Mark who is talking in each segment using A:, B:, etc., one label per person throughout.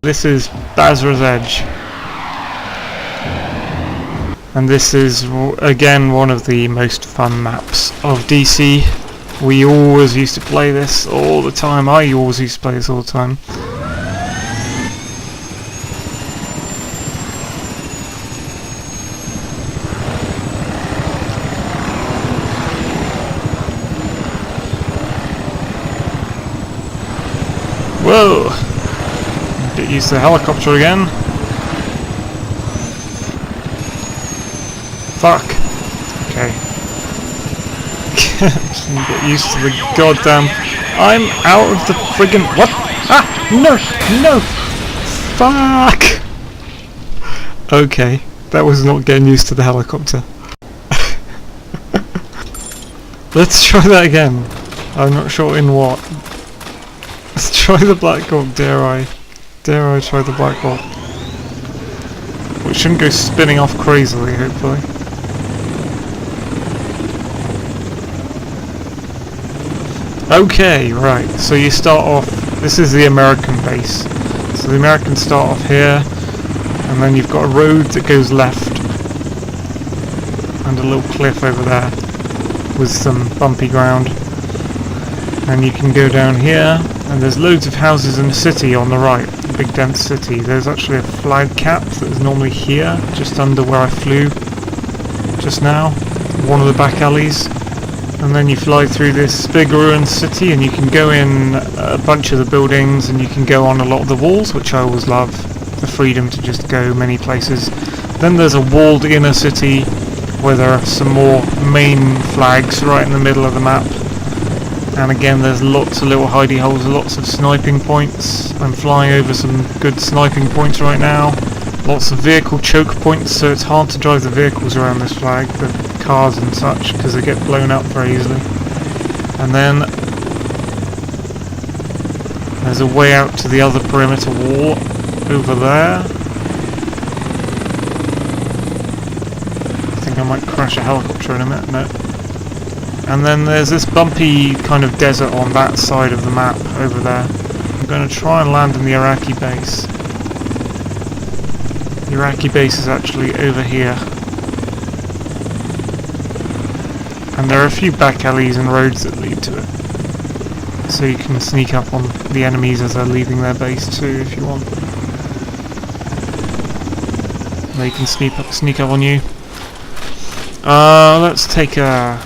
A: This is Basra's Edge, and this is again one of the most fun maps of DC. We always used to play this all the time. I always used to play this all the time. Whoa! Get used to the helicopter again. Fuck. Okay. Get used to the goddamn... I'm out of the friggin... What? Ah! No! No! Fuck! Okay. That was not getting used to the helicopter. Let's try that again. I'm not sure in what. Let's try the Black Hawk, dare I? Dare I try the Black Hawk? Well, it shouldn't go spinning off crazily, hopefully. Okay, right, so you start off, this is the American base. So the Americans start off here, and then you've got a road that goes left, and a little cliff over there, with some bumpy ground. And you can go down here, and there's loads of houses in the city on the right, a big dense city. There's actually a flag cap that is normally here, just under where I flew just now, one of the back alleys. And then you fly through this big ruined city, and you can go in a bunch of the buildings, and you can go on a lot of the walls, which I always love, the freedom to just go many places. Then there's a walled inner city, where there are some more main flags right in the middle of the map. And again, there's lots of little hidey holes, lots of sniping points. I'm flying over some good sniping points right now. Lots of vehicle choke points, so it's hard to drive the vehicles around this flag, the cars and such, because they get blown up very easily. And then there's a way out to the other perimeter wall over there. I think I might crash a helicopter in a minute. No. And then there's this bumpy kind of desert on that side of the map over there. I'm going to try and land in the Iraqi base. The Iraqi base is actually over here. And there are a few back alleys and roads that lead to it. So you can sneak up on the enemies as they're leaving their base too, if you want. They can sneak up on you. Let's take a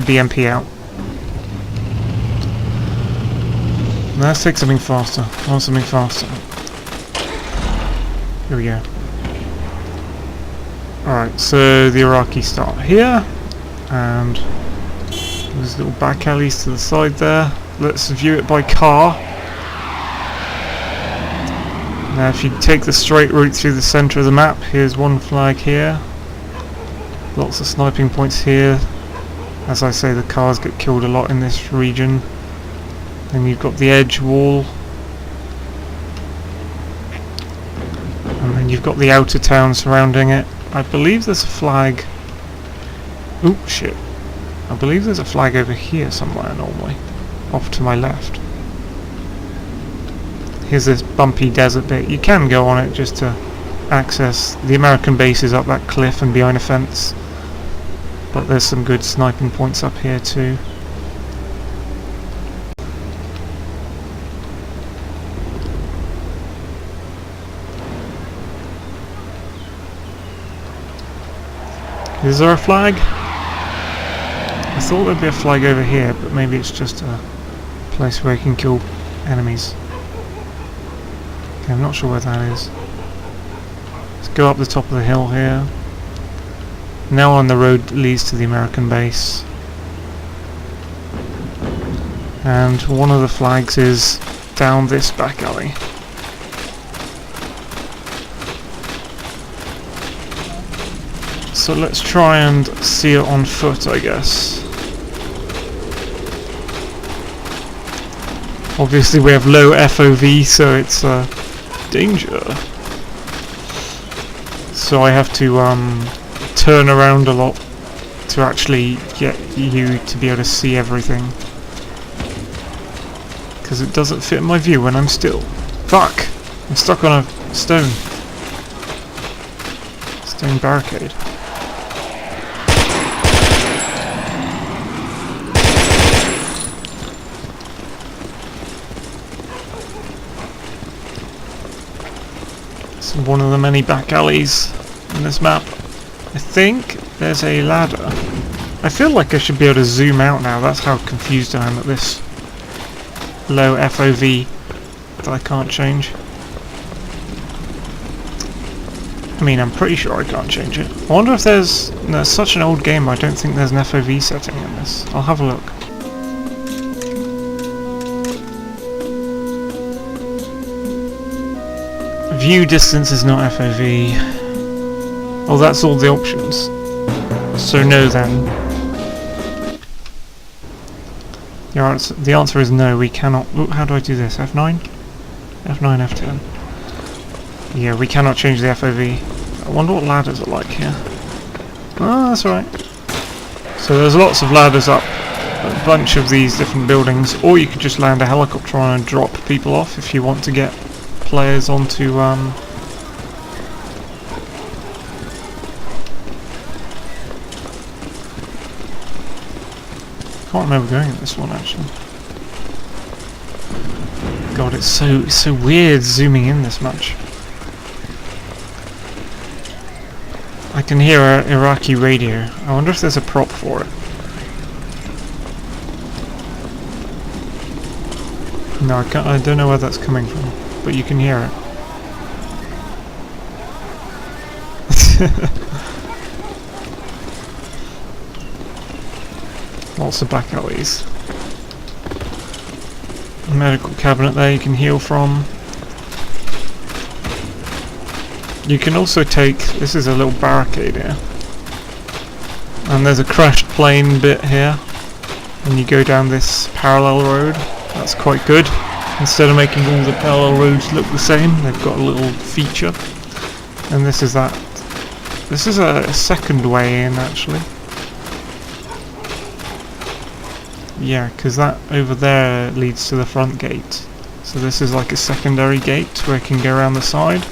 A: BMP out. Let's take something faster. I want something faster. Here we go. Alright, so the Iraqi start here, and there's little back alleys to the side there. Let's view it by car. Now if you take the straight route through the centre of the map, here's one flag here. Lots of sniping points here. As I say, the cars get killed a lot in this region. Then you've got the edge wall. And then you've got the outer town surrounding it. I believe there's a flag... Oop, shit. I believe there's a flag over here somewhere normally. Off to my left. Here's this bumpy desert bit. You can go on it just to access the American bases up that cliff and behind a fence. But there's some good sniping points up here too. Is there a flag? I thought there'd be a flag over here, but maybe it's just a place where you can kill enemies. Okay, I'm not sure where that is. Let's go up the top of the hill here. Now on the road that leads to the American base. And one of the flags is down this back alley. So let's try and see it on foot, I guess. Obviously we have low FOV, so it's danger. So I have to turn around a lot to actually get you to be able to see everything. Because it doesn't fit my view when I'm still. Fuck! I'm stuck on a stone. Stone barricade. It's one of the many back alleys in this map. I think there's a ladder. I feel like I should be able to zoom out now. That's how confused I am at this low FOV that I can't change. I mean, I'm pretty sure I can't change it. I wonder if there's... No, it's such an old game, I don't think there's an FOV setting in this. I'll have a look. View distance is not FOV. Oh, that's all the options. So no then. The answer is no, we cannot... Ooh, how do I do this? F9? F9, F10. Yeah, we cannot change the FOV. I wonder what ladders are like here. Oh, that's alright. So there's lots of ladders up a bunch of these different buildings, or you could just land a helicopter on and drop people off if you want to get players onto can't remember going at this one actually. God, it's so weird zooming in this much. I can hear an Iraqi radio. I wonder if there's a prop for it. No, I don't know where that's coming from, but you can hear it. Lots of back alleys. Medical cabinet there you can heal from. You can also take... This is a little barricade here. And there's a crashed plane bit here. And you go down this parallel road. That's quite good. Instead of making all the parallel roads look the same, they've got a little feature. And this is that. This is a second way in actually. Yeah, because that over there leads to the front gate. So this is like a secondary gate where it can go around the side.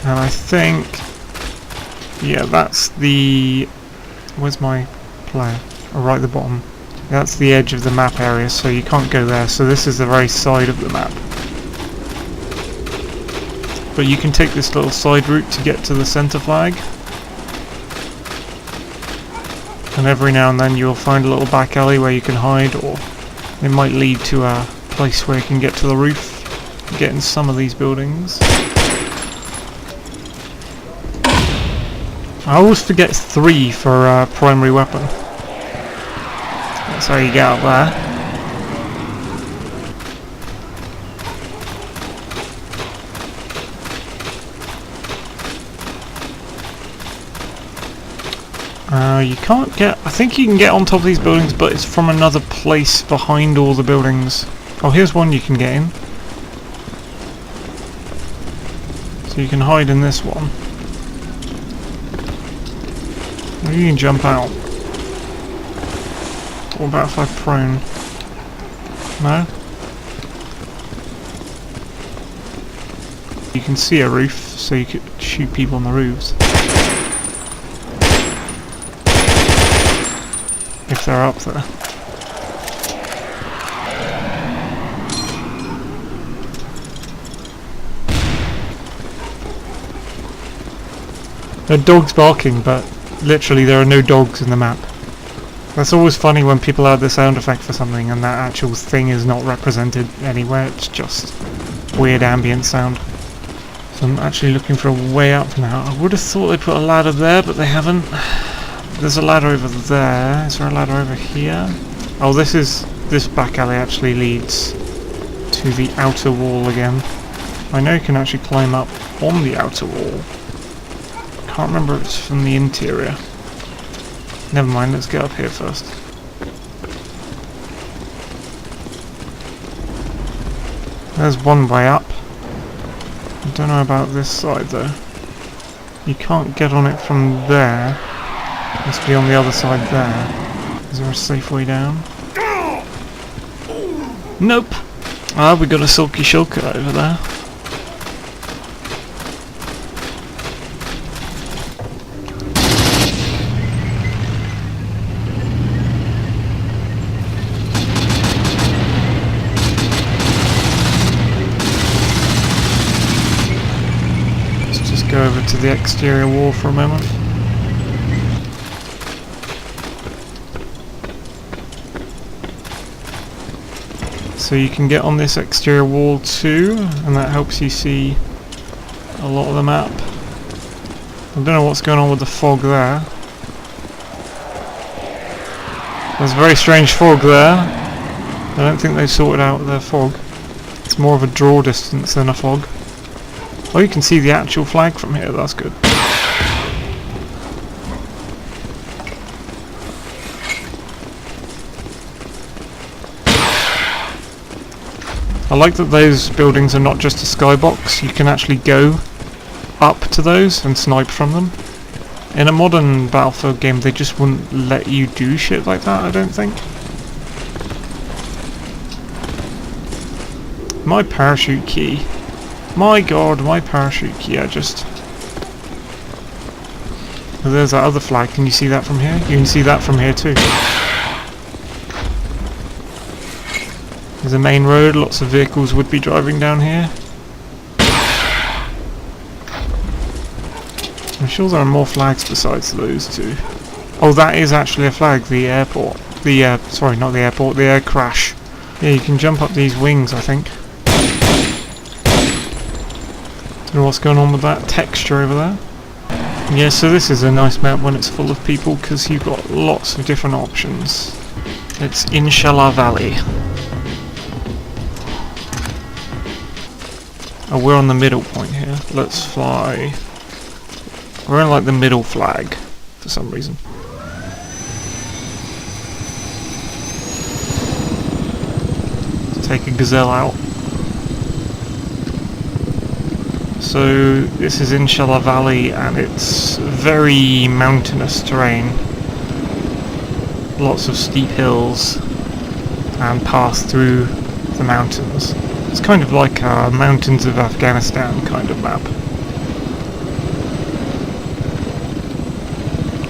A: And I think... Yeah, that's the... Where's my player? Oh, right at the bottom. That's the edge of the map area, so you can't go there. So this is the very side of the map. But you can take this little side route to get to the centre flag. And every now and then you'll find a little back alley where you can hide, or it might lead to a place where you can get to the roof, get in some of these buildings. I always forget 3 for a primary weapon. That's how you get out there. You can't get... I think you can get on top of these buildings, but it's from another place behind all the buildings. Oh, here's one you can get in. So you can hide in this one. Or you can jump out. What about if I prone? No? You can see a roof, so you could shoot people on the roofs. If they're up there. There are dogs barking, but literally there are no dogs in the map. That's always funny when people add the sound effect for something and that actual thing is not represented anywhere, it's just weird ambient sound. So I'm actually looking for a way up now. I would have thought they'd put a ladder there, but they haven't. There's a ladder over there. Is there a ladder over here? Oh, this back alley actually leads to the outer wall again. I know you can actually climb up on the outer wall. Can't remember if it's from the interior. Never mind, let's get up here first. There's one way up. I don't know about this side though. You can't get on it from there. It must be on the other side there. Is there a safe way down? Nope! Ah, we got a silky shulker over there. Go over to the exterior wall for a moment. So you can get on this exterior wall too, and that helps you see a lot of the map. I don't know what's going on with the fog there. There's a very strange fog there. I don't think they've sorted out their fog. It's more of a draw distance than a fog. Oh, you can see the actual flag from here, that's good. I like that those buildings are not just a skybox, you can actually go up to those and snipe from them. In a modern Battlefield game they just wouldn't let you do shit like that, I don't think. My parachute key. My god, my parachute key, oh, there's that other flag, can you see that from here? You can see that from here too. There's a main road, lots of vehicles would be driving down here. I'm sure there are more flags besides those two. Oh, that is actually a flag, the airport. Sorry, not the airport, the air crash. Yeah, you can jump up these wings, I think. Don't know what's going on with that texture over there. Yeah, so this is a nice map when it's full of people because you've got lots of different options. It's Inshallah Valley. Oh, we're on the middle point here. Let's fly. We're in like the middle flag for some reason. Let's take a gazelle out. So this is Inshallah Valley and it's very mountainous terrain. Lots of steep hills and paths through the mountains. It's kind of like a Mountains of Afghanistan kind of map.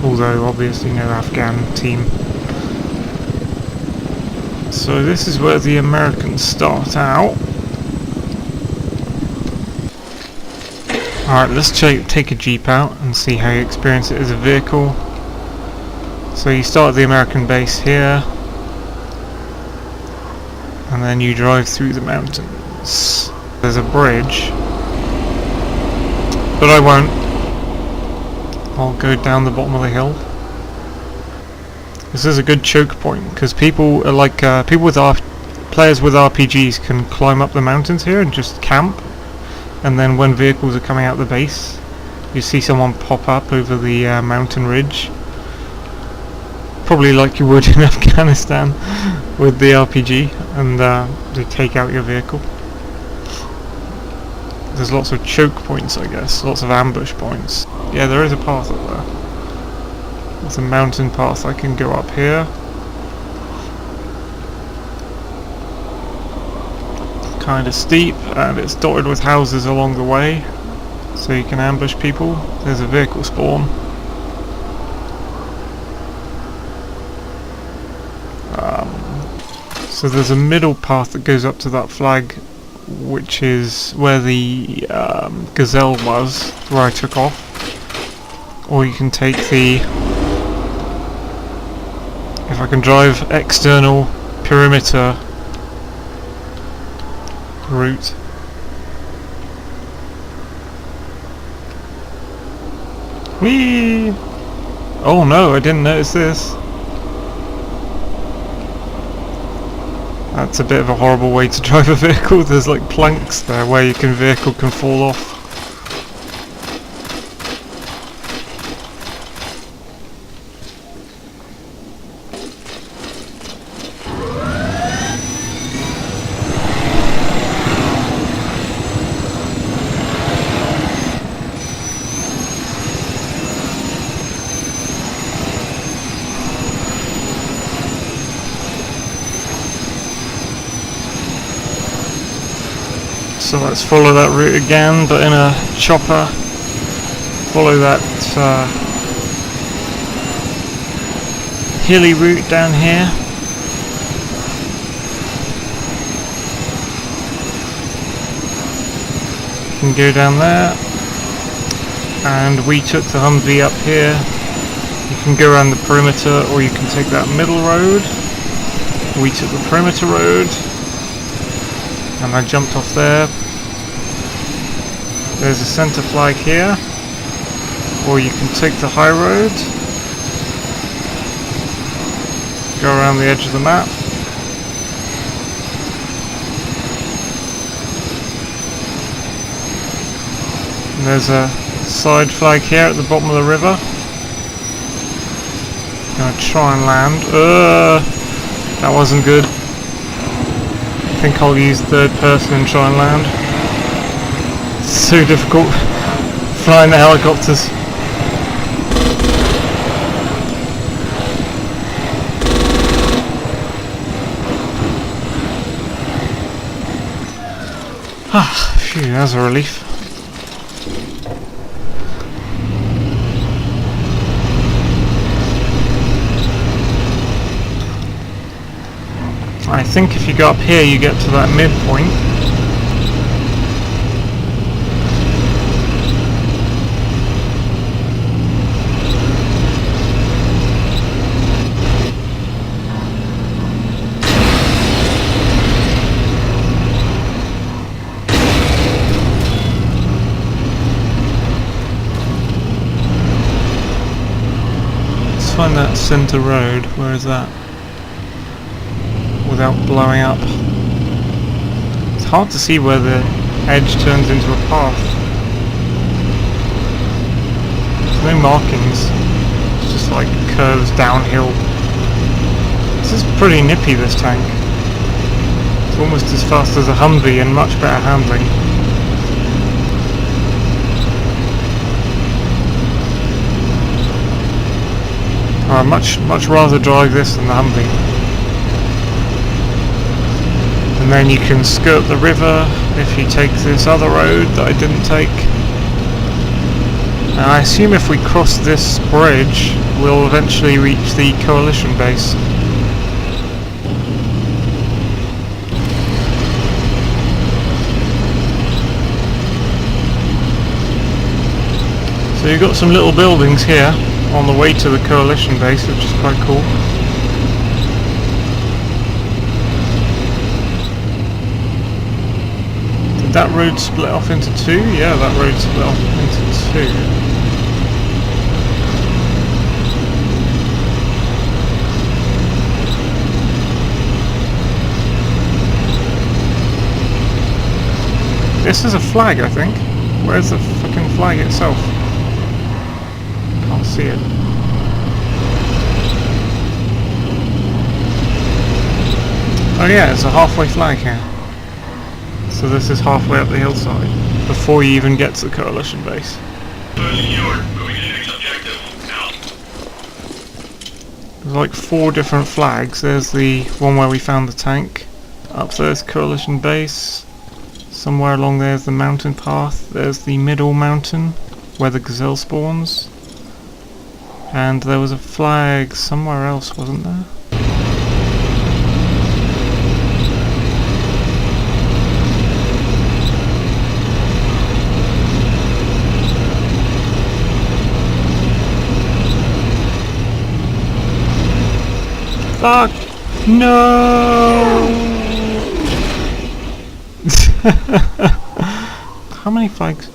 A: Although obviously no Afghan team. So this is where the Americans start out. Alright, let's take a Jeep out and see how you experience it as a vehicle. So you start at the American base here, and then you drive through the mountains. There's a bridge, but I won't. I'll go down the bottom of the hill. This is a good choke point, because people are like, players with RPGs can climb up the mountains here and just camp. And then when vehicles are coming out the base, you see someone pop up over the mountain ridge. Probably like you would in Afghanistan with the RPG, and they take out your vehicle. There's lots of choke points, I guess, lots of ambush points. Yeah, there is a path up there. There's a mountain path I can go up here. Kind of steep, and it's dotted with houses along the way, so you can ambush people. There's a vehicle spawn. So there's a middle path that goes up to that flag, which is where the Gazelle was, where I took off. Or you can take the If I can drive external perimeter route. Whee! Oh no, I didn't notice this. That's a bit of a horrible way to drive a vehicle. There's like planks there where your vehicle can fall off. So let's follow that route again, but in a chopper. Follow that hilly route down here. You can go down there. And we took the Humvee up here. You can go around the perimeter, or you can take that middle road. We took the perimeter road. And I jumped off there. There's a centre flag here, or you can take the high road, go around the edge of the map. And there's a side flag here at the bottom of the river. Gonna try and land. That wasn't good. I think I'll use third person and try and land. It's so difficult flying the helicopters. Ah, phew, that's a relief. I think if you go up here you get to that midpoint. Find that centre road. Where is that? Without blowing up. It's hard to see where the edge turns into a path. There's no markings. It's just like curves downhill. This is pretty nippy, this tank. It's almost as fast as a Humvee and much better handling. I'd much rather drive this than the Humvee. And then you can skirt the river if you take this other road that I didn't take. And I assume if we cross this bridge, we'll eventually reach the coalition base. So you've got some little buildings here on the way to the coalition base, which is quite cool. Did that road split off into two? Yeah, that road split off into two. This is a flag, I think. Where's the fucking flag itself? Can't see it. Oh yeah, it's a halfway flag here. So this is halfway up the hillside before you even get to the coalition base. There's like 4 different flags. There's the one where we found the tank. Up there's coalition base. Somewhere along there's the mountain path. There's the middle mountain where the gazelle spawns. And there was a flag somewhere else, wasn't there? Fuck! No! How many flags?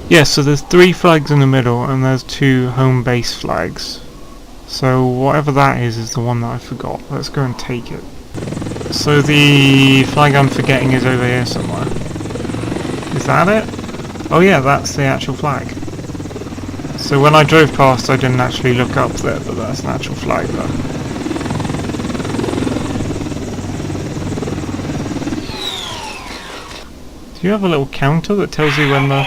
A: Yeah, so there's 3 flags in the middle and there's 2 home base flags. So whatever that is the one that I forgot. Let's go and take it. So the flag I'm forgetting is over here somewhere. Is that it? Oh yeah, that's the actual flag. So when I drove past I didn't actually look up there, but that's an actual flag though. Do you have a little counter that tells you when the...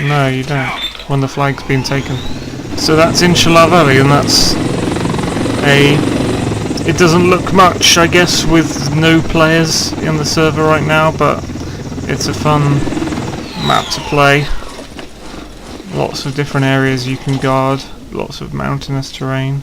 A: No, you don't. When the flag's been taken. So that's Inshallah Valley, and that's a... It doesn't look much, I guess, with no players in the server right now, but it's a fun map to play. Lots of different areas you can guard, lots of mountainous terrain.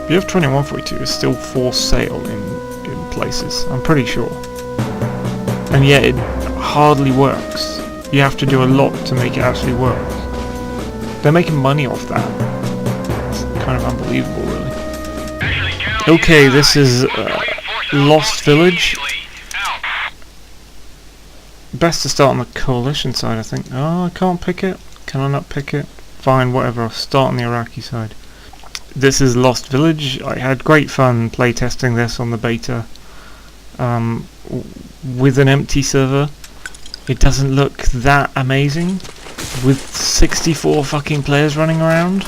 A: BF 2142 is still for sale in places, I'm pretty sure. And yet it hardly works. You have to do a lot to make it actually work. They're making money off that. It's kind of unbelievable, really. Okay, this is Lost Village. Best to start on the coalition side, I think. Oh, I can't pick it. Can I not pick it? Fine, whatever, I'll start on the Iraqi side. This is Lost Village. I had great fun playtesting this on the beta with an empty server. It doesn't look that amazing with 64 fucking players running around.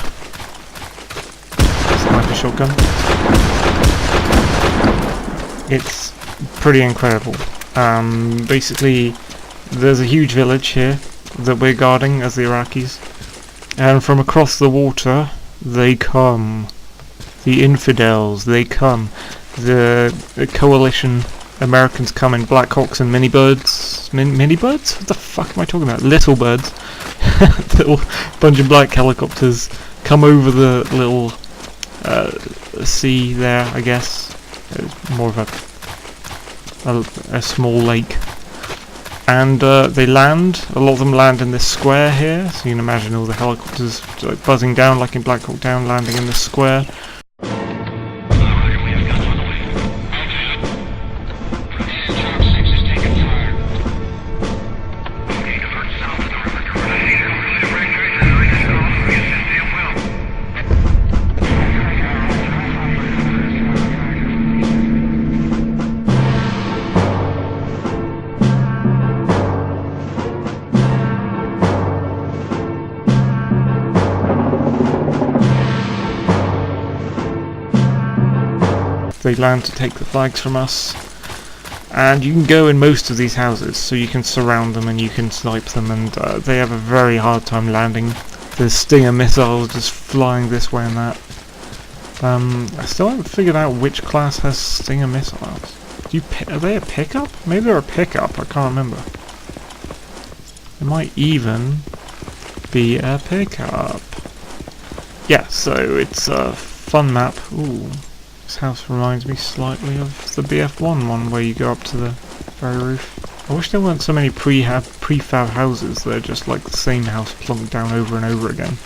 A: Sniper shotgun. It's pretty incredible. Basically, there's a huge village here that we're guarding as the Iraqis, and from across the water they come. The infidels, they come. The coalition Americans come in Black Hawks and mini birds. Mini birds? What the fuck am I talking about? Little birds. Little bunch of black helicopters come over the little sea there, I guess. It's more of a small lake. And they land. A lot of them land in this square here, so you can imagine all the helicopters like buzzing down like in Black Hawk Down, landing in this square. They land to take the flags from us, and you can go in most of these houses, so you can surround them and you can snipe them, and they have a very hard time landing. There's Stinger missiles just flying this way and that. I still haven't figured out which class has Stinger missiles. Are they a pickup? Maybe they're a pickup, I can't remember. It might even be a pickup. Yeah, so it's a fun map. Ooh. This house reminds me slightly of the BF1 one where you go up to the very roof. I wish there weren't so many prefab houses. They're just like the same house plunked down over and over again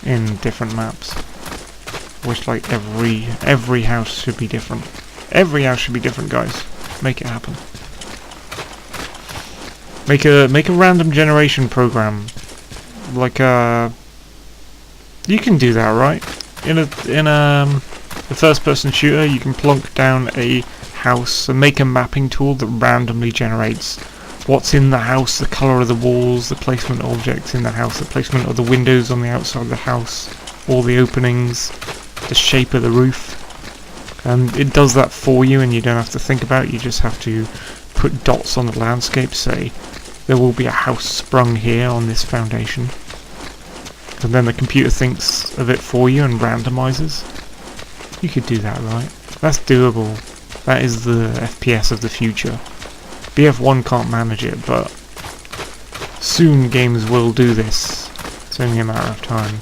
A: in different maps. I wish like every house should be different. Every house should be different, guys. Make it happen. Make a random generation program. Like you can do that, right? In a first-person shooter, you can plonk down a house and make a mapping tool that randomly generates what's in the house, the colour of the walls, the placement of objects in the house, the placement of the windows on the outside of the house, all the openings, the shape of the roof. And it does that for you, and you don't have to think about it. You just have to put dots on the landscape, say there will be a house sprung here on this foundation, and then the computer thinks of it for you and randomizes. You could do that, right? That's doable. That is the FPS of the future. BF1 can't manage it, but soon games will do this. It's only a matter of time.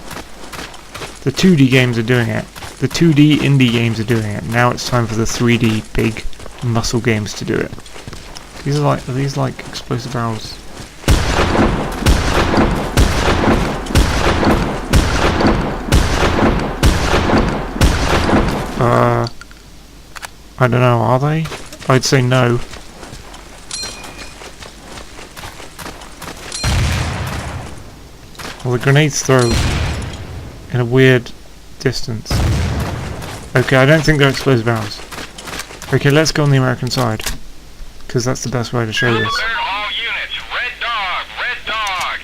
A: The 2D games are doing it. The 2D indie games are doing it. Now it's time for the 3D big muscle games to do it. Are these like explosive barrels? I don't know, are they? I'd say no. Well, the grenades throw in a weird distance. Okay, I don't think they're explosive barrels. Okay, let's go on the American side, because that's the best way to show this.
B: All units, red dog.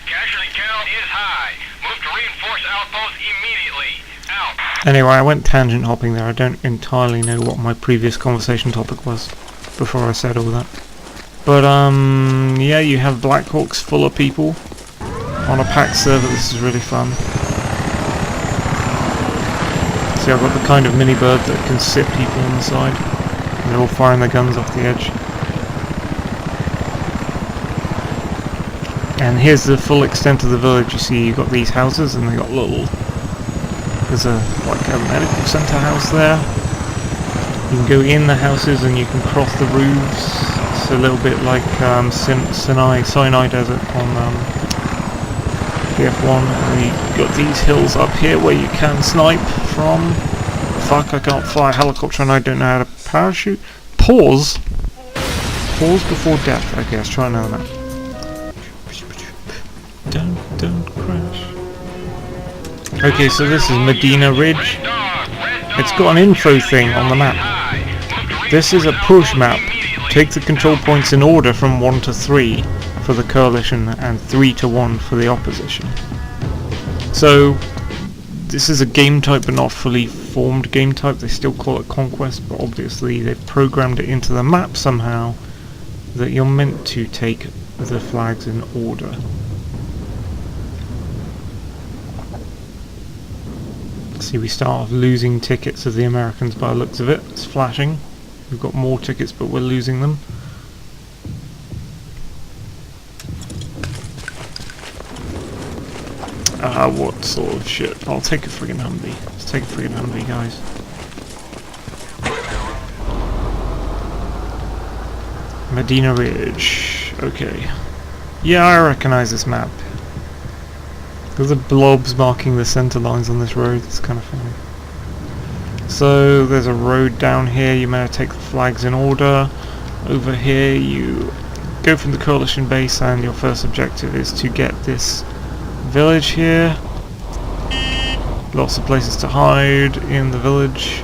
B: Casualty count is high. Move to reinforce outpost immediately. Out.
A: Anyway, I went tangent hopping there. I don't entirely know what my previous conversation topic was before I said all that. But yeah, you have Black Hawks full of people on a packed server. This is really fun. See, I've got the kind of mini bird that can sit people on the side. And they're all firing their guns off the edge. And here's the full extent of the village. You see, you've got these houses, and they got little. There's a medical centre house there. You can go in the houses, and you can cross the roofs. It's a little bit like Sinai Desert on the F1. And you've got these hills up here where you can snipe from. Fuck, I can't fly a helicopter, and I don't know how to parachute. Pause before death. Okay, let's try another map. Don't crash. Okay, so this is Medina Ridge. It's got an info thing on the map. This is a push map. Take the control points in order from 1 to 3 for the coalition and 3 to 1 for the opposition. So this is a game type, but not fully formed game type. They still call it Conquest, but obviously they've programmed it into the map somehow that you're meant to take the flags in order. See, we start off losing tickets of the Americans by the looks of it. It's flashing. We've got more tickets, but we're losing them. What sort of shit? I'll take a friggin' Humvee. Let's take a friggin' Humvee, guys. Medina Ridge. Okay. Yeah, I recognise this map. There's the blobs marking the centre lines on this road. It's kind of funny. So there's a road down here. You may take the flags in order. Over here you go from the coalition base, and your first objective is to get this village here. Lots of places to hide in the village.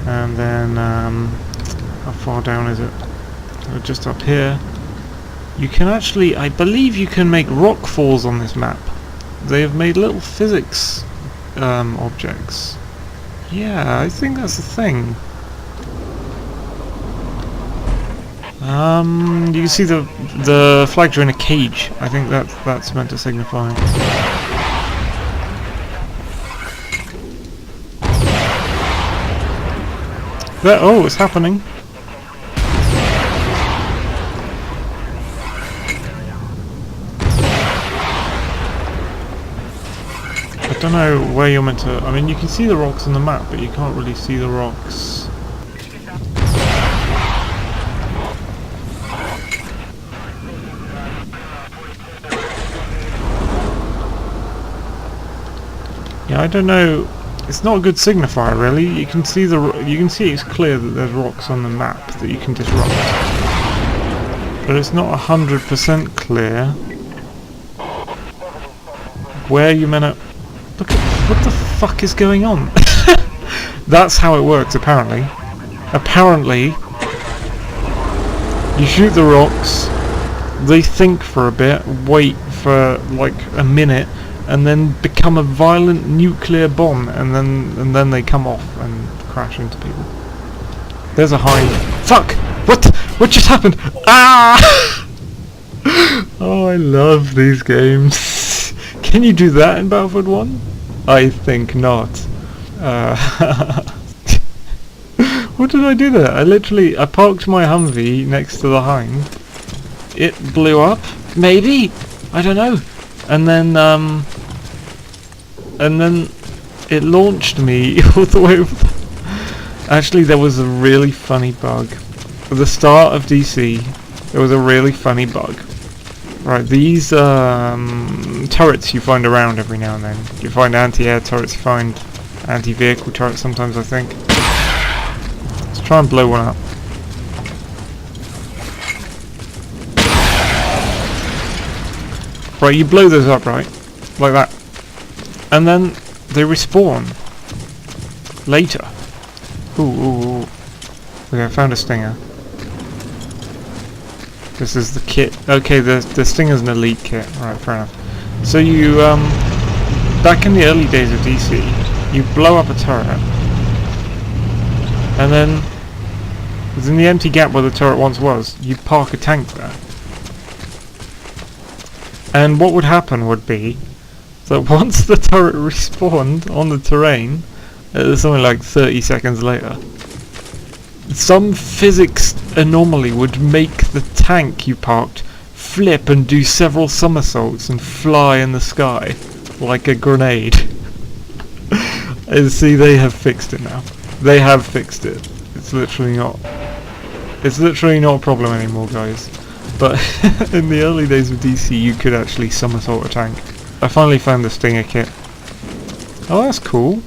A: And then how far down is it? Just up here. You can actually, I believe you can make rock falls on this map. They have made little physics objects. Yeah, I think that's the thing. You can see the flags are in a cage. I think that's meant to signify. There, oh, it's happening. I don't know where you're meant to. I mean, you can see the rocks on the map, but you can't really see the rocks. Yeah, I don't know. It's not a good signifier, really. You can see it's clear that there's rocks on the map that you can disrupt, but it's not 100% clear where you're meant to. Look at what the fuck is going on. That's how it works, apparently. Apparently, you shoot the rocks. They think for a bit, wait for like a minute, and then become a violent nuclear bomb, and then they come off and crash into people. There's a hind. Fuck! What just happened? Ah! Oh, I love these games. Can you do that in Battlefield 1? I think not. What did I do there? I parked my Humvee next to the hind. It blew up? Maybe? I don't know. And then and then it launched me all the way over. Actually, there was a really funny bug. At the start of DC, there was a really funny bug. Right, these turrets you find around every now and then. You find anti-air turrets, you find anti-vehicle turrets sometimes, I think. Let's try and blow one up. Right, you blow those up, right? Like that. And then they respawn. Later. Ooh. Okay, I found a stinger. This is the kit. Okay, the Stinger's an elite kit. Alright, fair enough. So you, back in the early days of DC, you blow up a turret, and then, in the empty gap where the turret once was, you park a tank there. And what would happen would be that once the turret respawned on the terrain, something like 30 seconds later, some physics anomaly would make the tank you parked flip and do several somersaults and fly in the sky like a grenade. And see, they have fixed it now. They have fixed it. It's literally not a problem anymore, guys. But in the early days of DC, you could actually somersault a tank. I finally found the Stinger kit. Oh, that's cool.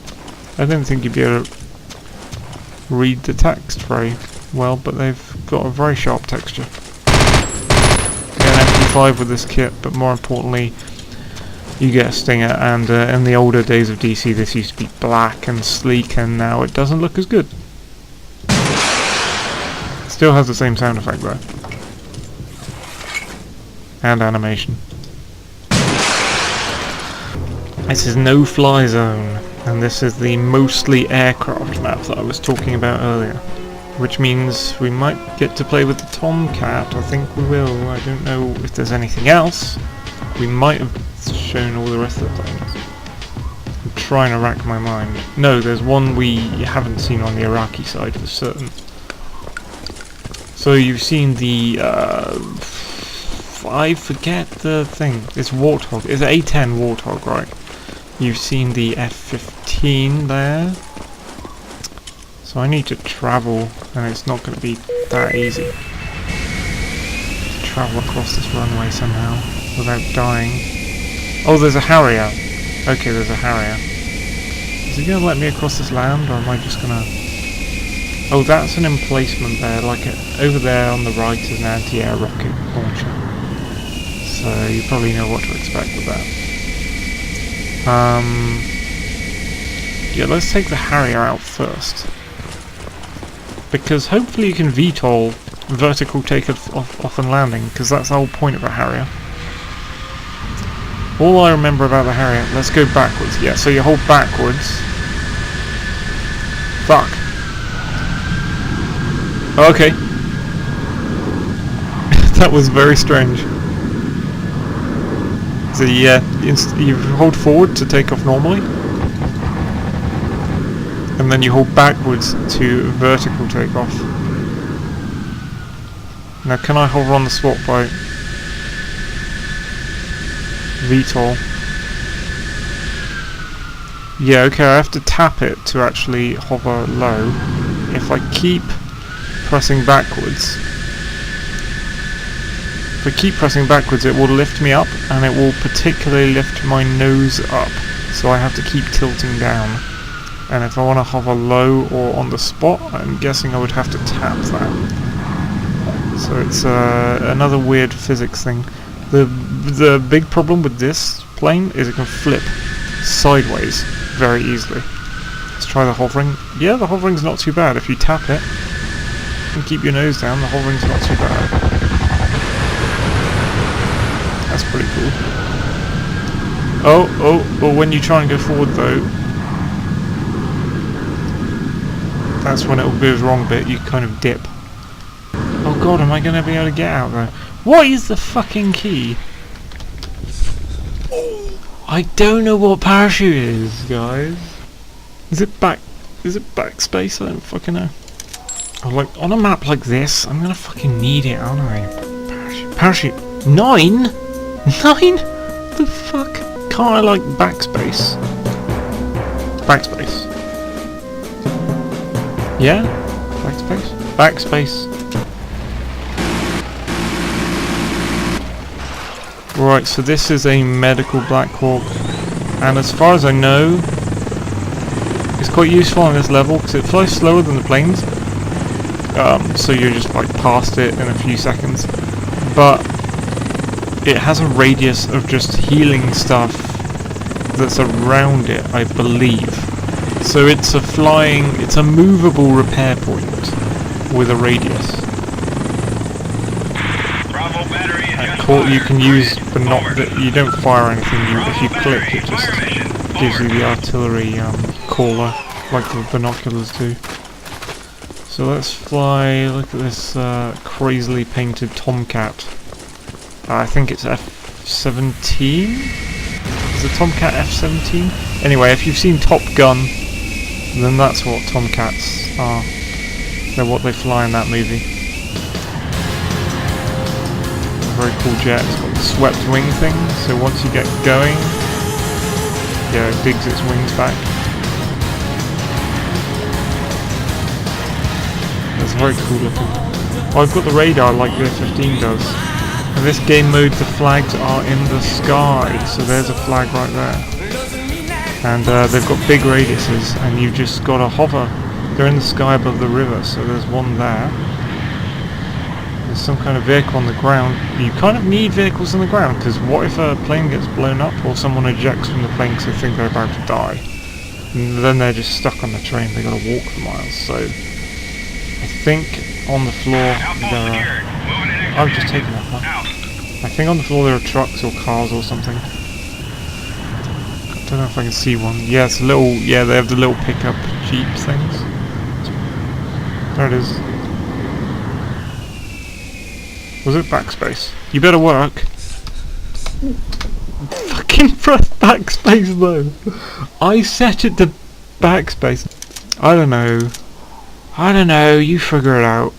A: I didn't think you'd be able to read the text very well, but they've got a very sharp texture. Get an MP5 with this kit, but more importantly, you get a Stinger, and in the older days of DC this used to be black and sleek, and now it doesn't look as good. Still has the same sound effect though. And animation. This is No Fly Zone, and this is the mostly aircraft map that I was talking about earlier. Which means we might get to play with the Tomcat. I think we will. I don't know if there's anything else. We might have shown all the rest of the things. I'm trying to rack my mind. No, there's one we haven't seen on the Iraqi side for certain. So you've seen the I forget the thing. It's Warthog. It's an A10 Warthog, right? You've seen the F-15 there. So I need to travel, and it's not going to be that easy to travel across this runway somehow without dying. Oh, there's a Harrier. Okay, there's a Harrier. Is he going to let me across this land, or am I just going to... Oh, that's an emplacement there, like over there on the right is an anti-air rocket launcher. So you probably know what to expect with that. Yeah, let's take the Harrier out first. Because hopefully you can VTOL vertical takeoff and landing, because that's the whole point of a Harrier. All I remember about the Harrier, let's go backwards. Yeah, so you hold backwards. Fuck. Okay. That was very strange. So yeah, you hold forward to take off normally, and then you hold backwards to vertical takeoff. Now can I hover on the swap by VTOL? Yeah, okay, I have to tap it to actually hover low. If I keep pressing backwards, it will lift me up, and it will particularly lift my nose up, so I have to keep tilting down. And if I want to hover low or on the spot, I'm guessing I would have to tap that. So it's another weird physics thing. The big problem with this plane is it can flip sideways very easily. Let's try the hovering. Yeah, the hovering's not too bad. If you tap it and keep your nose down, the hovering's not too bad. That's pretty cool. Oh, when you try and go forward though, that's when it goes wrong bit, you kind of dip. Oh god, am I going to be able to get out there? What is the fucking key? I don't know what parachute is, guys. Is it backspace? I don't fucking know. Oh, like, on a map like this, I'm going to fucking need it, aren't I? Parachute. 9? 9? The fuck? Can't I, like, backspace? Backspace. Yeah? Backspace? Backspace. Right, so this is a medical Black Hawk, and as far as I know, it's quite useful on this level because it flies slower than the planes. So you're just like past it in a few seconds, but it has a radius of just healing stuff that's around it, I believe. So it's a movable repair point with a radius.
B: Bravo battery
A: You can use, but not that you don't fire anything. If you click, it just gives you the artillery caller, like the binoculars do. So let's fly. Look at this crazily painted Tomcat. I think it's F-17. Is the Tomcat F-17? Anyway, if you've seen Top Gun, then that's what Tomcats are. They're what they fly in that movie. Very cool jet. It's got the swept wing thing, so once you get going, yeah, it digs its wings back. That's very cool looking. Oh, I've got the radar like the F-15 does. In this game mode, the flags are in the sky, so there's a flag right there. And they've got big radiuses, and you've just got to hover. They're in the sky above the river, so there's one there. There's some kind of vehicle on the ground. You kind of need vehicles on the ground, because what if a plane gets blown up, or someone ejects from the plane because they think they're about to die? And then they're just stuck on the train, they've got to walk for miles, so... I think on the floor there are... I've just taken that one. I think on the floor there are trucks or cars or something. I don't know if I can see one. Yeah, it's a little... Yeah, they have the little pickup Jeep things. There it is. Was it backspace? You better work. Fucking press backspace though. I set it to backspace. I don't know, you figure it out.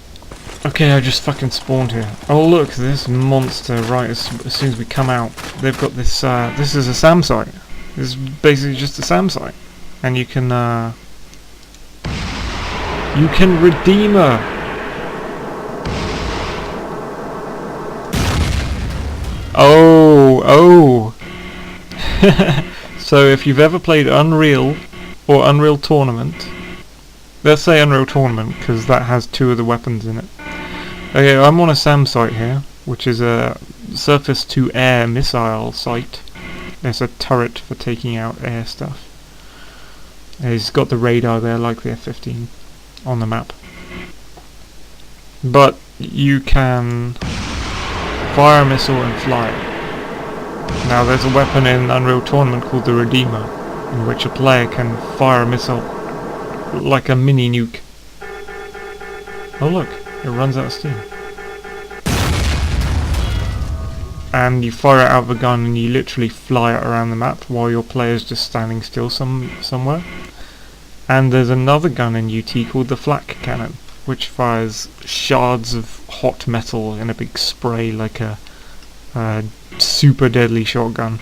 A: Okay, I just fucking spawned here. Oh look, this monster right as soon as we come out. They've got this, this is a SAM site. This is basically just a SAM site. And you can redeem her. Oh! So if you've ever played Unreal or Unreal Tournament, let's say Unreal Tournament because that has two of the weapons in it. Okay, I'm on a SAM site here, which is a surface-to-air missile site. There's a turret for taking out air stuff. It's got the radar there like the F-15 on the map. But you can fire a missile and fly it. Now there's a weapon in Unreal Tournament called the Redeemer, in which a player can fire a missile like a mini nuke. Oh look, it runs out of steam. And you fire it out of a gun and you literally fly it around the map while your player's just standing still somewhere. And there's another gun in UT called the flak cannon, which fires shards of hot metal in a big spray like a super deadly shotgun.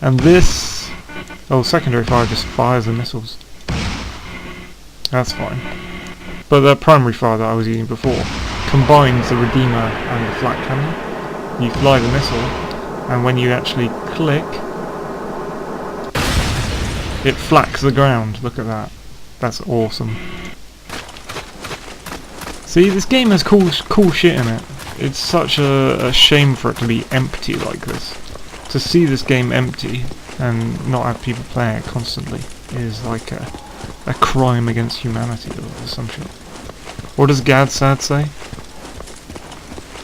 A: And this... oh, secondary fire just fires the missiles. That's fine. But the primary fire that I was using before combines the Redeemer and the flak cannon. You fly the missile, and when you actually click, it flaks the ground. Look at that. That's awesome. See, this game has cool shit in it. It's such a shame for it to be empty like this. To see this game empty and not have people playing it constantly is like a crime against humanity or some shit. What does Gadsad say?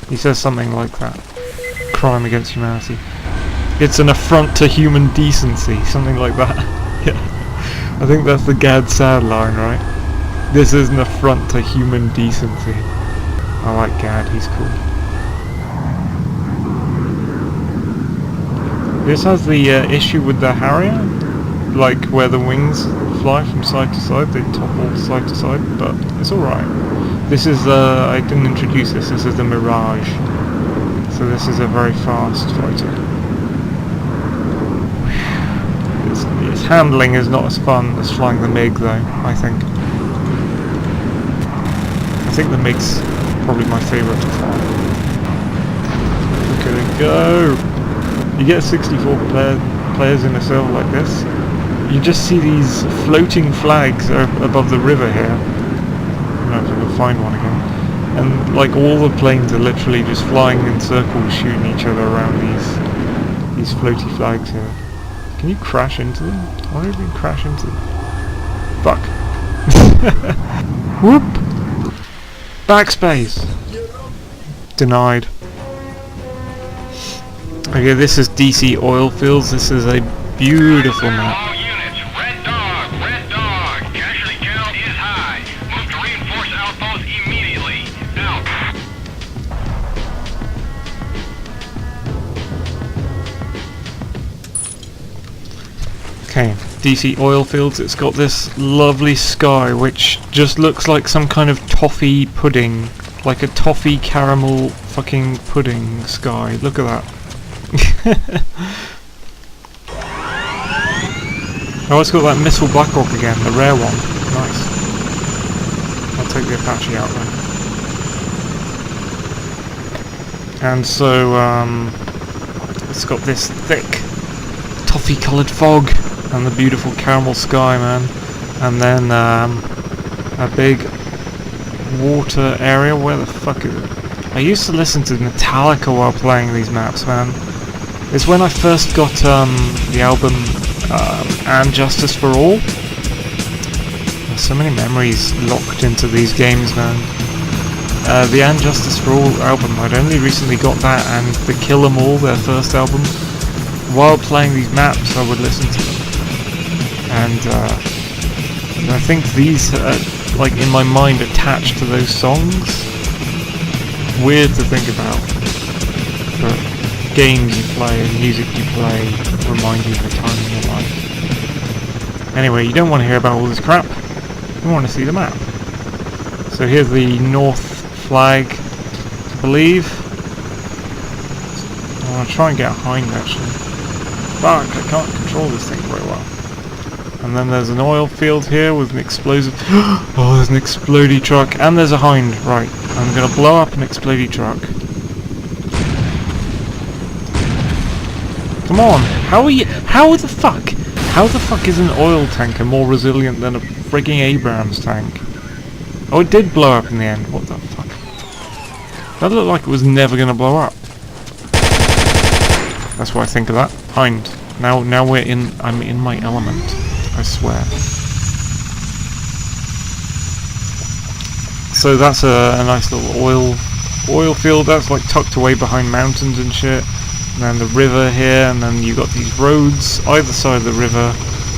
A: He says something like that. Crime against humanity. It's an affront to human decency, something like that. Yeah. I think that's the Gadsad line, right? This is an affront to human decency. I like Gad, he's cool. This has the issue with the Harrier, like where the wings fly from side to side, they topple side to side, but it's alright. This is, I didn't introduce this is the Mirage. So this is a very fast fighter. It's handling is not as fun as flying the MiG though, I think. I think the MiG's probably my favourite to fly. Look at it go! You get 64 players in a server like this, you just see these floating flags above the river here. I don't know if I can find one again. And like all the planes are literally just flying in circles, shooting each other around these floaty flags here. Can you crash into them? I wonder if you can crash into them. Fuck. Whoop! Backspace! Denied. Okay, this is DC oil fields. This is a beautiful map.
B: All units, red dog. Casualty count is high. Move to reinforce outpost immediately. Out.
A: Okay, DC oil fields. It's got this lovely sky which just looks like some kind of toffee pudding. Like a toffee caramel fucking pudding sky. Look at that. Oh, it's got that missile Blackrock again, the rare one. Nice. I'll take the Apache out then. And so, it's got this thick, toffee-coloured fog and the beautiful caramel sky, man. And then a big water area. Where the fuck is it? I used to listen to Metallica while playing these maps, man. It's when I first got the album And Justice for All. There's so many memories locked into these games, man. The And Justice for All album, I'd only recently got that, and the Kill 'Em All, their first album. While playing these maps, I would listen to them. And I think these are, like, in my mind, attached to those songs. Weird to think about. But games you play and music you play remind you of a time in your life. Anyway, you don't want to hear about all this crap. You want to see the map. So here's the north flag, I believe. I want to try and get a hind actually. Fuck, I can't control this thing very well. And then there's an oil field here with an explosive. Oh, there's an explodey truck, and there's a hind. Right, I'm gonna blow up an explodey truck. Come on, how the fuck is an oil tanker more resilient than a frigging Abrams tank? Oh, it did blow up in the end. What the fuck? That looked like it was never gonna blow up. That's what I think of that. Hind. Now I'm in my element. I swear. So that's a nice little oil field. That's like tucked away behind mountains and shit. And then the river here, and then you got these roads either side of the river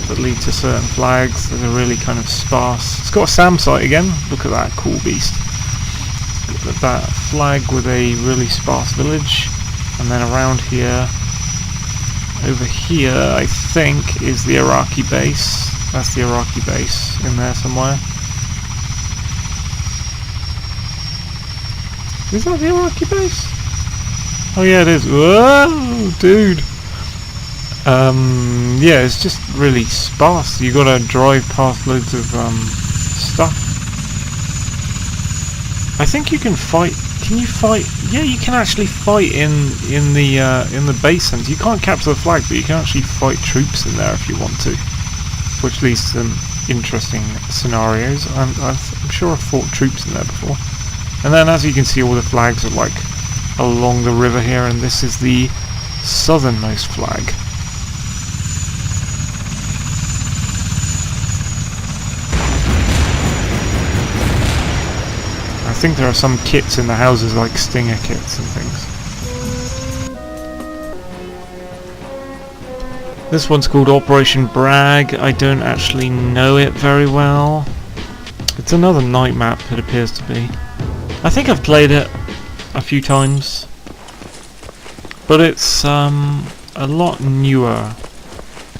A: that lead to certain flags that are really kind of sparse. It's got a SAM site again. Look at that cool beast. That flag with a really sparse village, and then around here. Over here, I think, is the Iraqi base. That's the Iraqi base in there somewhere. Is that the Iraqi base? Oh yeah, it is. Whoa, dude. Yeah, it's just really sparse. You gotta drive past loads of stuff. I think you can fight. Can you fight? Yeah, you can actually fight in the base centre. You can't capture the flag, but you can actually fight troops in there if you want to, which leads to some interesting scenarios. I'm sure I've fought troops in there before. And then, as you can see, all the flags are like along the river here, and this is the southernmost flag. I think there are some kits in the houses, like Stinger kits and things. This one's called Operation Bragg. I don't actually know it very well. It's another night map, it appears to be. I think I've played it a few times, but it's a lot newer.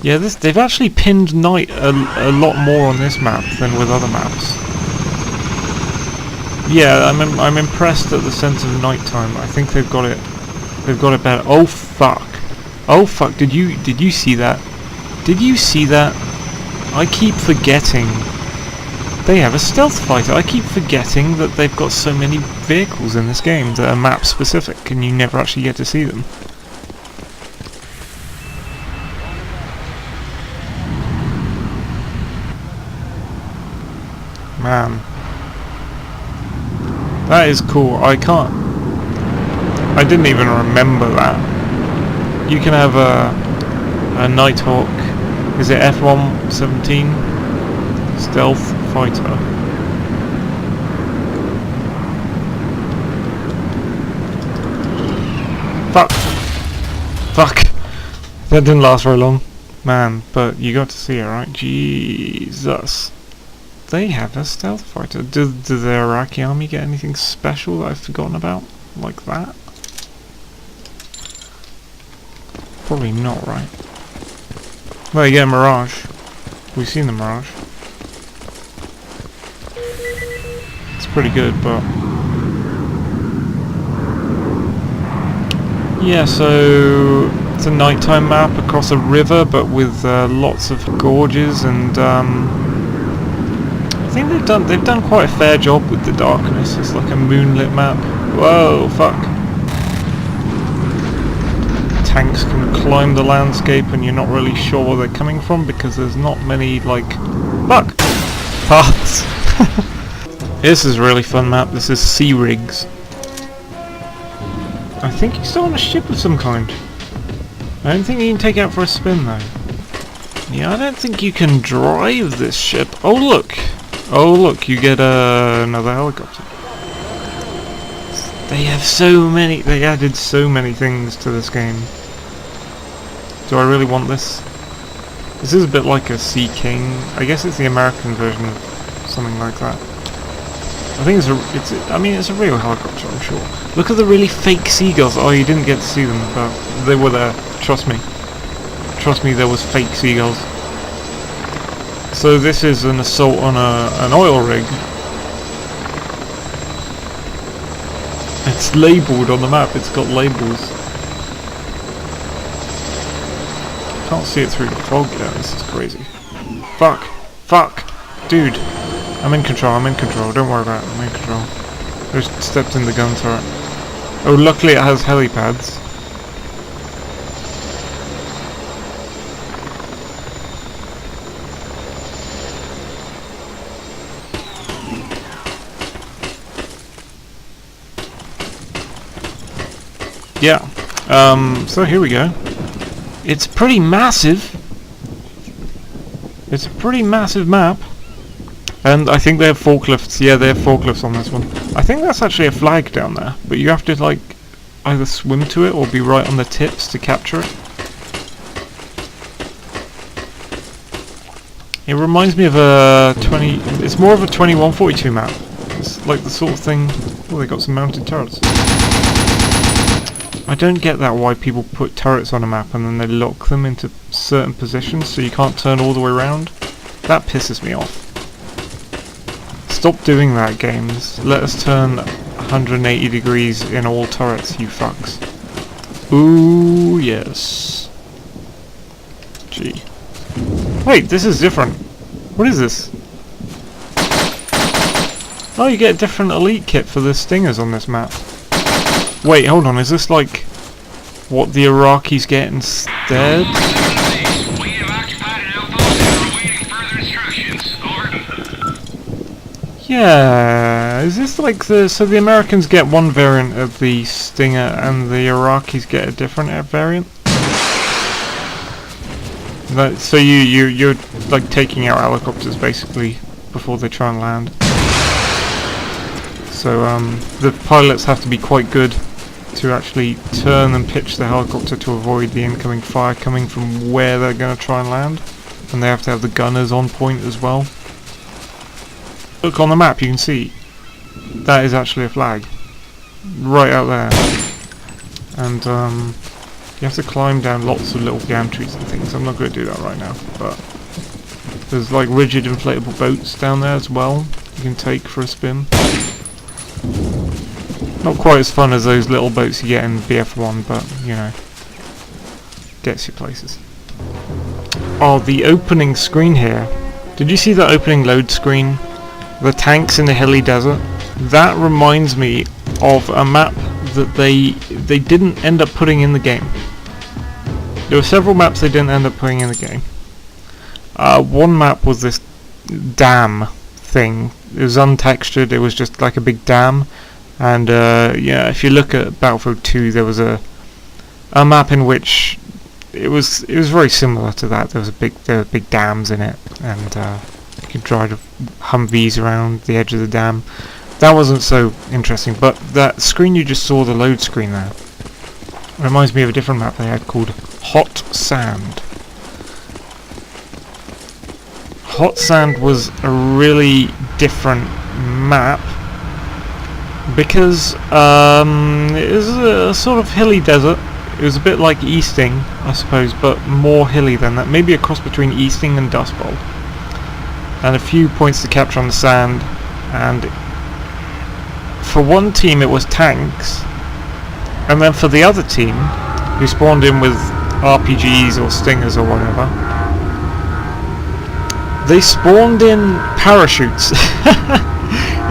A: Yeah, they've actually pinned night a lot more on this map than with other maps. Yeah, I'm impressed at the sense of nighttime. I think they've got it better. Oh fuck! Oh fuck! Did you see that? Did you see that? I keep forgetting they have a stealth fighter. I keep forgetting that they've got so many vehicles in this game that are map specific and you never actually get to see them. Man. That is cool. I didn't even remember that. You can have a Nighthawk. Is it F-117? Stealth fighter. Fuck! Fuck! That didn't last very long. Man, but you got to see it, right? Jesus. They have a stealth fighter. Do the Iraqi army get anything special that I've forgotten about? Like that? Probably not, right? Well, you get a Mirage. We've seen the Mirage. It's pretty good, but... yeah, so... it's a nighttime map across a river, but with lots of gorges and... I think they've done quite a fair job with the darkness. It's like a moonlit map. Whoa, fuck. Tanks can climb the landscape and you're not really sure where they're coming from because there's not many, like... fuck! Paths! This is a really fun map. This is Sea Rigs. I think he's still on a ship of some kind. I don't think you can take it out for a spin though. Yeah, I don't think you can drive this ship. Oh look! Oh look, you get another helicopter. They have so many, they added so many things to this game. Do I really want this? This is a bit like a Sea King. I guess it's the American version of something like that. I think it's a real helicopter, I'm sure. Look at the really fake seagulls. Oh, you didn't get to see them, but they were there. Trust me. Trust me, there was fake seagulls. So this is an assault on an oil rig. It's labelled on the map, it's got labels. Can't see it through the fog yet, this is crazy. Fuck! Fuck! Dude! I'm in control, don't worry about it, I'm in control. I just stepped in the gun turret. Oh, luckily it has helipads. Yeah, so here we go. It's pretty massive. It's a pretty massive map. And I think they have forklifts. Yeah, they have forklifts on this one. I think that's actually a flag down there. But you have to, like, either swim to it or be right on the tips to capture it. It reminds me of a it's more of a 2142 map. It's like the sort of thing... oh, they got some mounted turrets. I don't get that why people put turrets on a map and then they lock them into certain positions so you can't turn all the way around. That pisses me off. Stop doing that, games. Let us turn 180 degrees in all turrets, you fucks. Ooh, yes. Gee. Wait, this is different. What is this? Oh, you get a different elite kit for the Stingers on this map. Wait, hold on, is this like what the Iraqis get instead?
B: We have occupied an outpost and are awaiting further instructions. Over.
A: Yeah, is this like so the Americans get one variant of the Stinger and the Iraqis get a different variant? So you're like taking out helicopters basically before they try and land. So the pilots have to be quite good to actually turn and pitch the helicopter to avoid the incoming fire coming from where they're going to try and land. And they have to have the gunners on point as well. Look on the map, you can see that is actually a flag right out there. And you have to climb down lots of little gantries and things. I'm not going to do that right now, but there's like rigid inflatable boats down there as well you can take for a spin. Not quite as fun as those little boats you get in BF1, but, you know, gets you places. Oh, the opening screen here Did you see the opening load screen? The tanks in the hilly desert? That reminds me of a map that they didn't end up putting in the game. There were several maps they didn't end up putting in the game. One map was this dam thing. It was untextured, it was just like a big dam. And yeah, if you look at Battlefield 2, there was a map in which it was very similar to that. There were big dams in it, and you could drive Humvees around the edge of the dam. That wasn't so interesting, but that screen you just saw, the load screen there, reminds me of a different map they had called Hot Sand. Hot Sand was a really different map because it was a sort of hilly desert. It was a bit like Easting, I suppose, but more hilly than that. Maybe a cross between Easting and Dust Bowl. And a few points to capture on the sand. And for one team it was tanks. And then for the other team, who spawned in with RPGs or Stingers or whatever, they spawned in parachutes.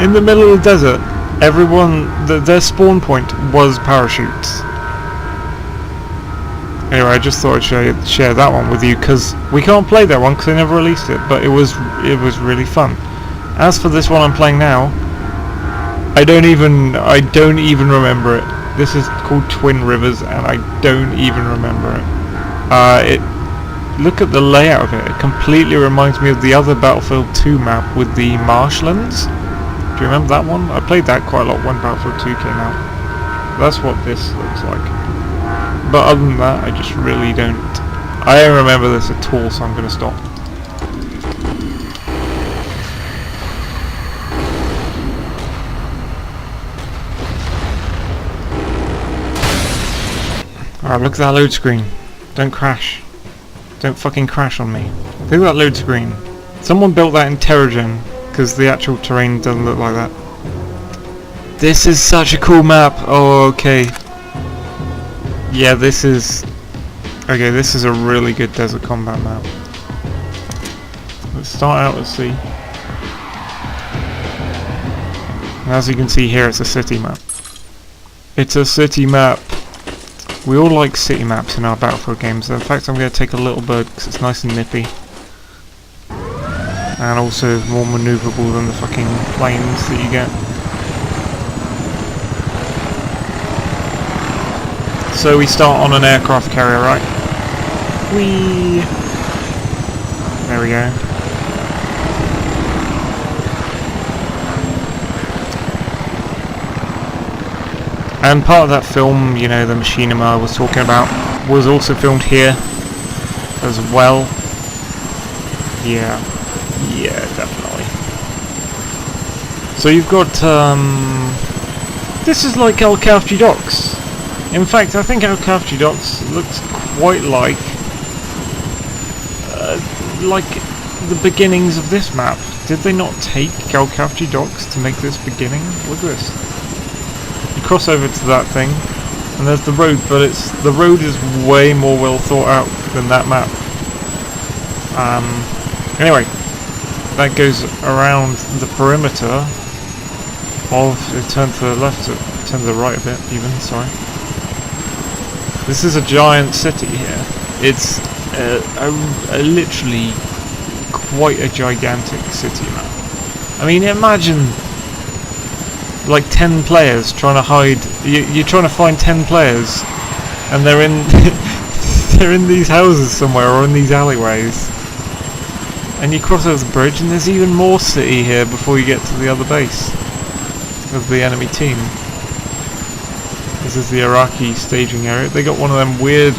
A: In the middle of the desert, everyone, their spawn point was parachutes. Anyway, I just thought I'd share that one with you, because we can't play that one because they never released it, but it was really fun. As for this one I'm playing now, I don't even remember it. This is called Twin Rivers, and I don't even remember it. Look at the layout of it. It completely reminds me of the other Battlefield 2 map with the marshlands. Do you remember that one? I played that quite a lot when Battlefield 2 came out. That's what this looks like. But other than that, I just really don't... I don't remember this at all, so I'm going to stop. Alright, look at that load screen. Don't crash. Don't fucking crash on me. Look at that load screen. Someone built that in Terragen, because the actual terrain doesn't look like that. This is such a cool map. Oh, okay. Yeah, this is... Okay, this is a really good desert combat map. Let's start out at sea. And as you can see here, it's a city map. It's a city map. We all like city maps in our Battlefield games. In fact, I'm going to take a little bird because it's nice and nippy. And also more manoeuvrable than the fucking planes that you get. So we start on an aircraft carrier, right? Whee! There we go. And part of that film, you know, the machinima I was talking about, was also filmed here as well. Yeah, definitely. So you've got, this is like El Kafji Docks. In fact, I think El Kafji Docks looks quite like the beginnings of this map. Did they not take El Kafji Docks to make this beginning? Look at this. You cross over to that thing, and there's the road, but the road is way more well thought out than that map. Anyway, that goes around the perimeter of... turn to the left, turn to the right a bit even, sorry. This is a giant city here. It's literally quite a gigantic city map. I mean, imagine like 10 players trying to hide. You're trying to find 10 players, and they're in they're in these houses somewhere or in these alleyways. And you cross over the bridge, and there's even more city here before you get to the other base of the enemy team. This is the Iraqi staging area. They got one of them weird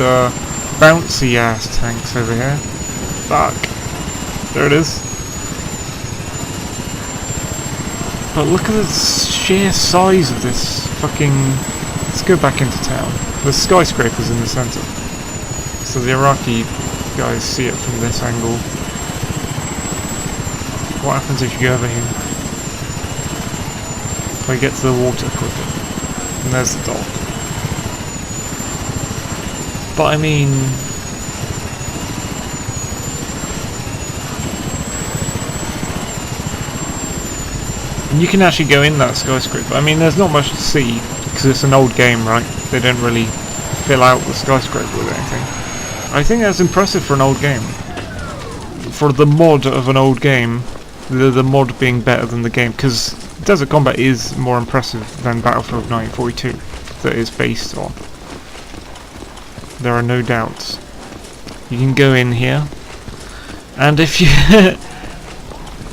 A: bouncy ass tanks over here. Fuck. There it is. But look at the sheer size of this fucking... Let's go back into town. The skyscraper's in the centre. So the Iraqi guys see it from this angle. What happens if you go over here? If I get to the water quicker. And there's the dock. But I mean... And you can actually go in that skyscraper. I mean, there's not much to see, because it's an old game, right? They don't really fill out the skyscraper with anything. I think that's impressive for an old game. For the mod of an old game, the mod being better than the game, because Desert Combat is more impressive than Battlefield 1942, that is based on. There are no doubts. You can go in here, and if you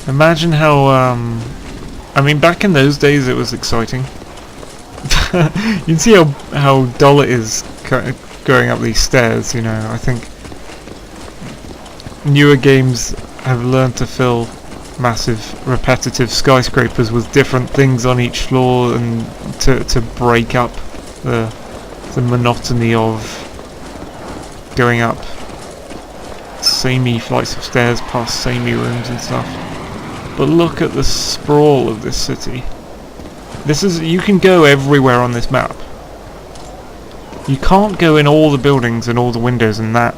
A: imagine how I mean, back in those days it was exciting. You can see how dull it is going up these stairs, you know. I think newer games have learned to fill massive repetitive skyscrapers with different things on each floor, and to break up the monotony of going up samey flights of stairs past samey rooms and stuff. But look at the sprawl of this city. You can go everywhere on this map. You can't go in all the buildings and all the windows, and that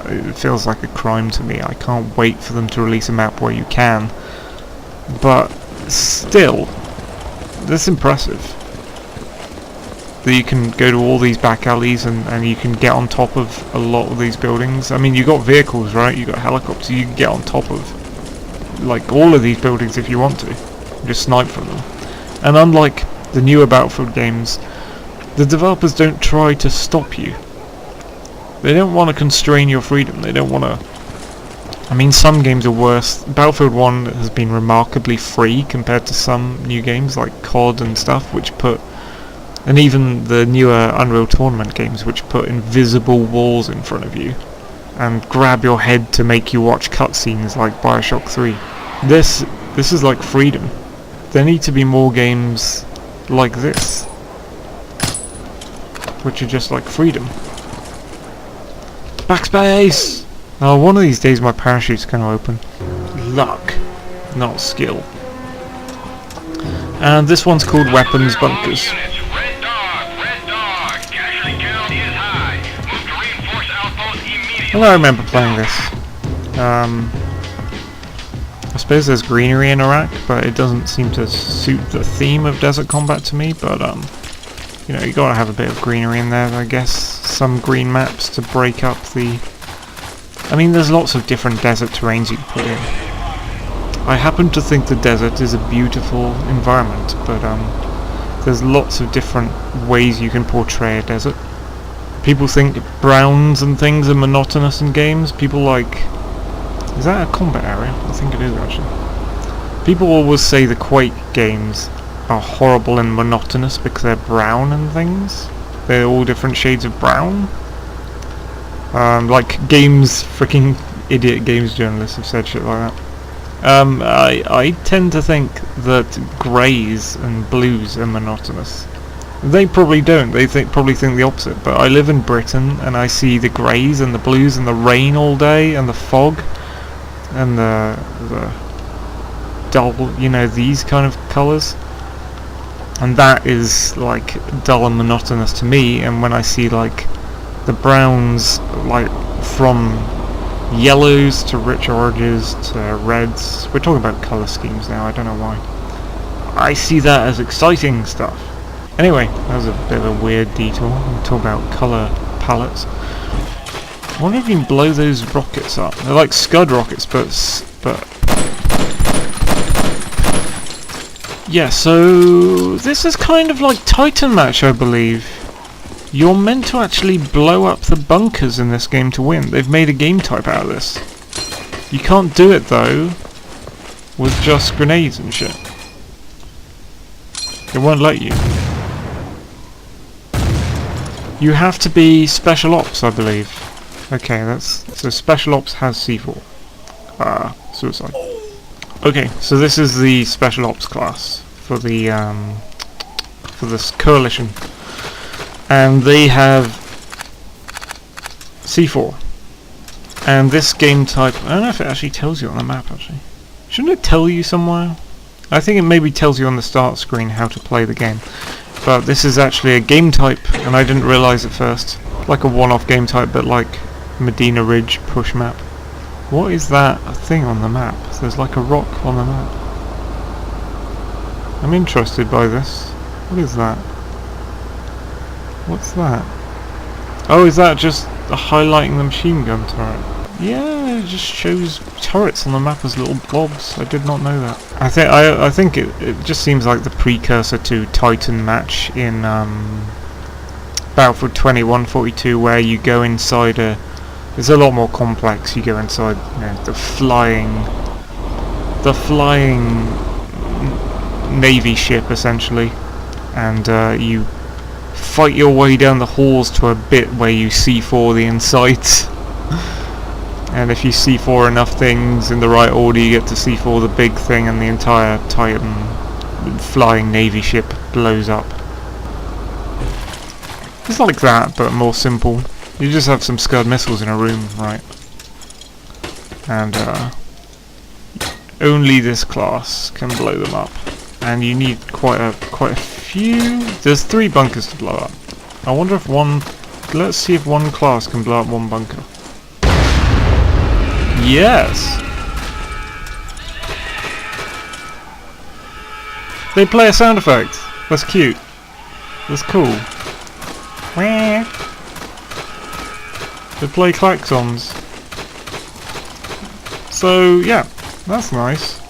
A: it feels like a crime to me. I can't wait for them to release a map where you can. But still, that's impressive. That you can go to all these back alleys and you can get on top of a lot of these buildings. I mean, you got vehicles, right? You got helicopters. You can get on top of like all of these buildings if you want to. Just snipe from them. And unlike the newer Battlefield games, the developers don't try to stop you. They don't want to constrain your freedom. They don't want to... I mean, some games are worse. Battlefield 1 has been remarkably free compared to some new games like COD and stuff, which put... and even the newer Unreal Tournament games, which put invisible walls in front of you and grab your head to make you watch cutscenes like Bioshock 3. This is like freedom. There need to be more games like this, which are just like freedom. Backspace! Oh, one of these days my parachute's going to open. Luck, not skill. And this one's called Weapons Bunkers.
B: Red dog, casualty count is high. Move to reinforce outpost immediately.
A: Well, I remember playing this. I suppose there's greenery in Iraq, but it doesn't seem to suit the theme of Desert Combat to me, but you know, you gotta have a bit of greenery in there, I guess. Some green maps to break up the... I mean, there's lots of different desert terrains you can put in. I happen to think the desert is a beautiful environment, but there's lots of different ways you can portray a desert. People think browns and things are monotonous in games. People like... Is that a combat area? I think it is, actually. People always say the Quake games are horrible and monotonous because they're brown and things. They're all different shades of brown. Like games, freaking idiot games journalists have said shit like that. I tend to think that greys and blues are monotonous. They probably don't. They probably think the opposite. But I live in Britain and I see the greys and the blues and the rain all day and the fog and the dull, you know, these kind of colours. And that is like dull and monotonous to me. And when I see like the browns, like from yellows to rich oranges to reds, we're talking about colour schemes now, I don't know why, I see that as exciting stuff. Anyway, that was a bit of a weird detour. We'll talk about colour palettes. I wonder if you can blow those rockets up. They're like Scud rockets, but yeah, so this is kind of like Titan Match, I believe. You're meant to actually blow up the bunkers in this game to win. They've made a game type out of this. You can't do it though with just grenades and shit. It won't let you. You have to be Special Ops, I believe. Okay, so Special Ops has C4. Suicide. Okay, so this is the Special Ops class for the for this coalition, and they have C4. And this game type, I don't know if it actually tells you on the map. Actually, shouldn't it tell you somewhere? I think it maybe tells you on the start screen how to play the game. But this is actually a game type, and I didn't realise at first. Like a one-off game type, but like Medina Ridge push map. What is that thing on the map? There's like a rock on the map. I'm interested by this. What is that? What's that? Oh, is that just highlighting the machine gun turret? Yeah, it just shows turrets on the map as little blobs. I did not know that. I think it just seems like the precursor to Titan match in Battlefield 2142, where you go inside a. It's a lot more complex. You go inside, you know, the flying navy ship essentially, and you fight your way down the halls to a bit where you C4 the insides. And if you C4 enough things in the right order, you get to C4 the big thing, and the entire Titan flying navy ship blows up. It's like that, but more simple. You just have some Scud missiles in a room, right? And only this class can blow them up, and you need quite a few. There's 3 bunkers to blow up. I wonder if one. Let's see if one class can blow up one bunker. Yes! They play a sound effect! That's cute. That's cool. They play klaxons. So, yeah, that's nice.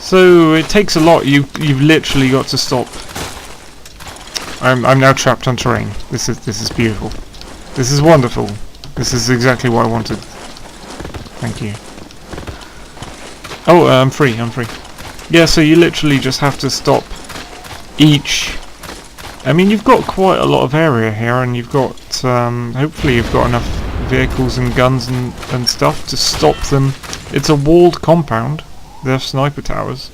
A: So, it takes a lot. You've literally got to stop. I'm now trapped on terrain. This is beautiful. This is wonderful. This is exactly what I wanted. Thank you. Oh, I'm free. Yeah, so you literally just have to stop each. I mean, you've got quite a lot of area here, and you've got, hopefully you've got enough vehicles and guns and stuff to stop them. It's a walled compound. They have sniper towers.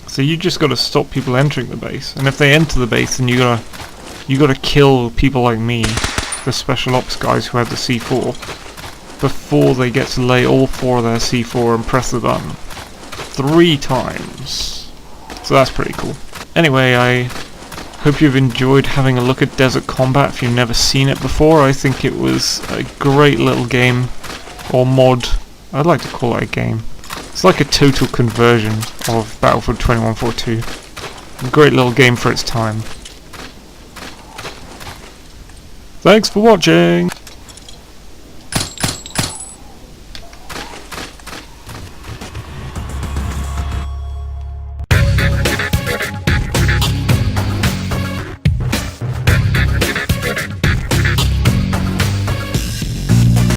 A: So you just got to stop people entering the base, and if they enter the base, then you gotta kill people like me, the special ops guys who have the C4. Before they get to lay all 4 of their C4 and press the button 3 times. So that's pretty cool. Anyway, I hope you've enjoyed having a look at Desert Combat. If you've never seen it before, I think it was a great little game, or mod. I'd like to call it a game. It's like a total conversion of Battlefield 2142. A great little game for its time. Thanks for watching!